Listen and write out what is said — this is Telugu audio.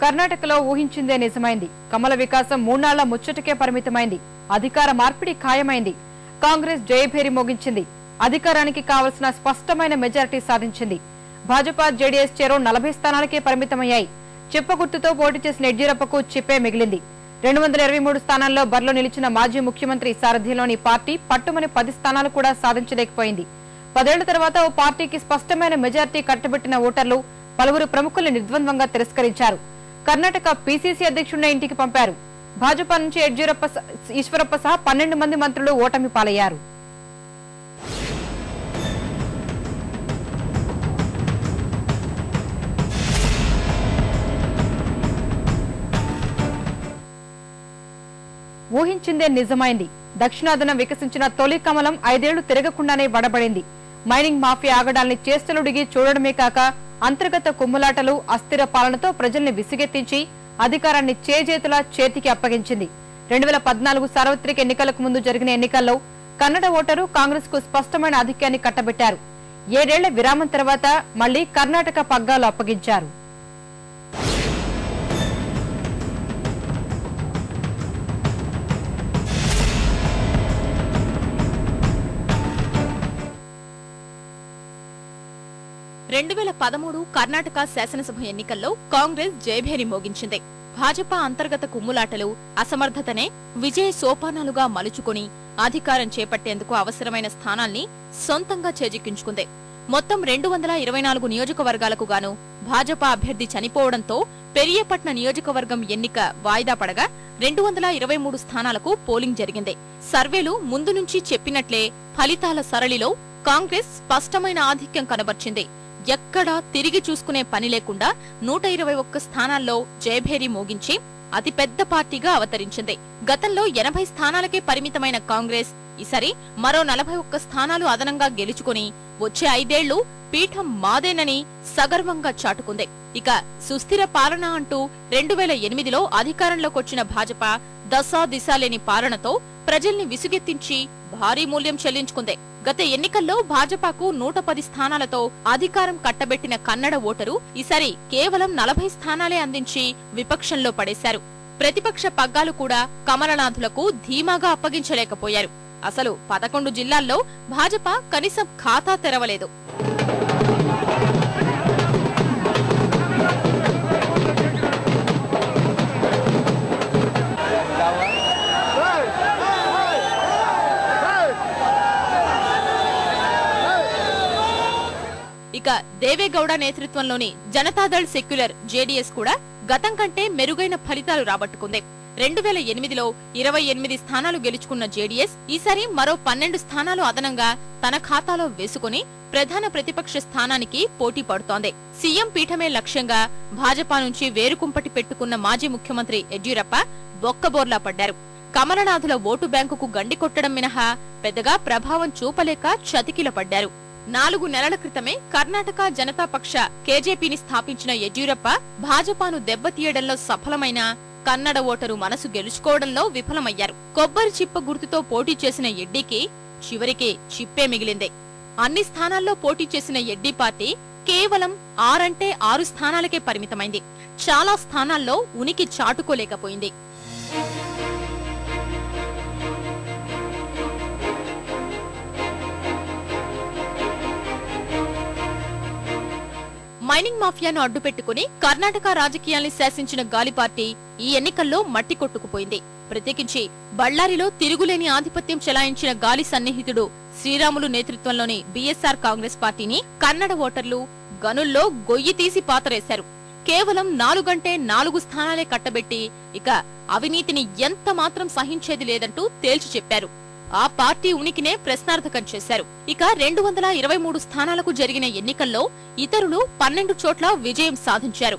కర్ణాటకలో ఊహించిందే నిజమైంది. కమల వికాసం మూన్నాళ్ల ముచ్చటకే పరిమితమైంది. అధికార మార్పిడి ఖాయమైంది. కాంగ్రెస్ జయభేరి మోగించింది. అధికారానికి కావలసిన స్పష్టమైన మెజారిటీ సాధించింది. భాజపా జేడీఎస్ చెరో 40 స్థానాలకే పరిమితమయ్యాయి. చెప్పగుర్తుతో పోటీ చేసిన యడ్యూరప్పకు చిప్పే మిగిలింది. 223 స్థానాల్లో బరిలో నిలిచిన మాజీ ముఖ్యమంత్రి సారథ్యంలోని పార్టీ పట్టుమని 10 స్థానాలు కూడా సాధించలేకపోయింది. 10 ఏళ్ల తర్వాత ఓ పార్టీకి స్పష్టమైన మెజారిటీ కట్టబెట్టిన ఓటర్లు పలువురు ప్రముఖుల్ని నిర్ద్వంద్వంగా తిరస్కరించారు. కర్ణాటక పీసీసీ అధ్యక్షుడిని ఇంటికి పంపారు. భాజపా నుంచి యడ్యూరప్ప, ఈశ్వరప్ప సహా 12 మంది మంత్రులు ఓటమి పాలయ్యారు. ఊహించిందే నిజమైంది. దక్షిణాదిన వికసించిన తొలి కమలం 5 ఏళ్లు తిరగకుండానే వడబడింది. మైనింగ్ మాఫియా ఆగడాల్ని చేష్టలుడిగి చూడడమే కాక అంతర్గత కుమ్ములాటలు, అస్థిర పాలనతో ప్రజల్ని విసిగెత్తించి అధికారాన్ని చేజేతులా చేతికి అప్పగించింది. 2014 సార్వత్రిక ఎన్నికలకు ముందు జరిగిన ఎన్నికల్లో కన్నడ ఓటరు కాంగ్రెస్ కు స్పష్టమైన ఆధిక్యాన్ని కట్టబెట్టారు. 7 ఏళ్ల విరామం తర్వాత మళ్లీ కర్ణాటక పగ్గాలు అప్పగించారు. కర్ణాటక శాసనసభ ఎన్నికల్లో కాంగ్రెస్ జయభేరి మోగించింది. భాజపా అంతర్గత కుమ్ములాటలు, అసమర్థతనే విజయ సోపానాలుగా మలుచుకుని అధికారం చేపట్టేందుకు అవసరమైన స్థానాల్ని సొంతంగా చేజిక్కించుకుంది. మొత్తం 224 నియోజకవర్గాలకు గాను భాజపా అభ్యర్థి చనిపోవడంతో పెరియపట్న నియోజకవర్గం ఎన్నిక వాయిదా పడగా 223 స్థానాలకు పోలింగ్ జరిగింది. సర్వేలు ముందు నుంచి చెప్పినట్లే ఫలితాల సరళిలో కాంగ్రెస్ స్పష్టమైన ఆధిక్యం కనబర్చింది. ఎక్కడా తిరిగి చూసుకునే పని లేకుండా 121 స్థానాల్లో జయభేరి మోగించి అతిపెద్ద పార్టీగా అవతరించింది. గతంలో 80 స్థానాలకే పరిమితమైన కాంగ్రెస్ ఈసారి మరో 41 స్థానాలు అదనంగా గెలుచుకుని వచ్చే 5 ఏళ్లు పీఠం మాదేనని సగర్వంగా చాటుకుంది. ఇక సుస్థిర పాలన అంటూ 2008లో అధికారంలోకొచ్చిన భాజపా దశా దిశ లేని పాలనతో ప్రజల్ని విసుగెత్తించి భారీ మూల్యం చెల్లించుకుంది. గత ఎన్నికల్లో భాజపాకు 110 స్థానాలతో అధికారం కట్టబెట్టిన కన్నడ ఓటరు ఈసారి కేవలం 40 స్థానాలే అందించి విపక్షంలో పడేశారు. ప్రతిపక్ష పగ్గాలు కూడా కమలనాథులకు ధీమాగా అప్పగించలేకపోయారు. అసలు 11 జిల్లాల్లో భాజపా కనీసం ఖాతా తెరవలేదు. ఇక దేవేగౌడ నేతృత్వంలోని జనతాదళ్ సెక్యులర్ జేడీఎస్ కూడా గతం కంటే మెరుగైన ఫలితాలు రాబట్టుకుంది. 2008లో 28 స్థానాలు గెలుచుకున్న జేడీఎస్ ఈసారి మరో 12 స్థానాలు అదనంగా తన ఖాతాలో వేసుకుని ప్రధాన ప్రతిపక్ష స్థానానికి పోటీ పడుతోంది. సీఎం పీఠమే లక్ష్యంగా భాజపా నుంచి వేరుకుంపటి పెట్టుకున్న మాజీ ముఖ్యమంత్రి యడ్యూరప్ప బొక్కబోర్లా పడ్డారు. కమలనాథుల ఓటు బ్యాంకుకు గండి కొట్టడం మినహా పెద్దగా ప్రభావం చూపలేక చతికిల పడ్డారు. 4 నెలల క్రితమే కర్ణాటక జనతాపక్ష కేజేపీని స్థాపించిన యడ్యూరప్ప భాజపాను దెబ్బతీయడంలో సఫలమైన కన్నడ ఓటరు మనసు గెలుచుకోవడంలో విఫలమయ్యారు. కొబ్బరి చిప్ప గుర్తుతో పోటీ చేసిన ఎడ్డీకి చివరికి చిప్పే మిగిలింది. అన్ని స్థానాల్లో పోటీ చేసిన ఎడ్డీ పార్టీ కేవలం 6 స్థానాలకే పరిమితమైంది. చాలా స్థానాల్లో ఉనికి చాటుకోలేకపోయింది. మైనింగ్ మాఫియాను అడ్డుపెట్టుకుని కర్ణాటక రాజకీయాల్ని శాసించిన గాలి పార్టీ ఈ ఎన్నికల్లో మట్టి కొట్టుకుపోయింది. ప్రత్యేకించి బళ్లారిలో తిరుగులేని ఆధిపత్యం చెలాయించిన గాలి సన్నిహితుడు శ్రీరాములు నేతృత్వంలోని బీఎస్ఆర్ కాంగ్రెస్ పార్టీని కన్నడ ఓటర్లు గనుల్లో గొయ్యి తీసి పాతరేశారు. కేవలం 4 స్థానాలే కట్టబెట్టి ఇక అవినీతిని ఎంత మాత్రం సహించేది లేదంటూ తేల్చి చెప్పారు. ఆ పార్టీ ఉనికినే ప్రశ్నార్థకం చేశారు. ఇక 223 స్థానాలకు జరిగిన ఎన్నికల్లో ఇతరులు 12 చోట్ల విజయం సాధించారు.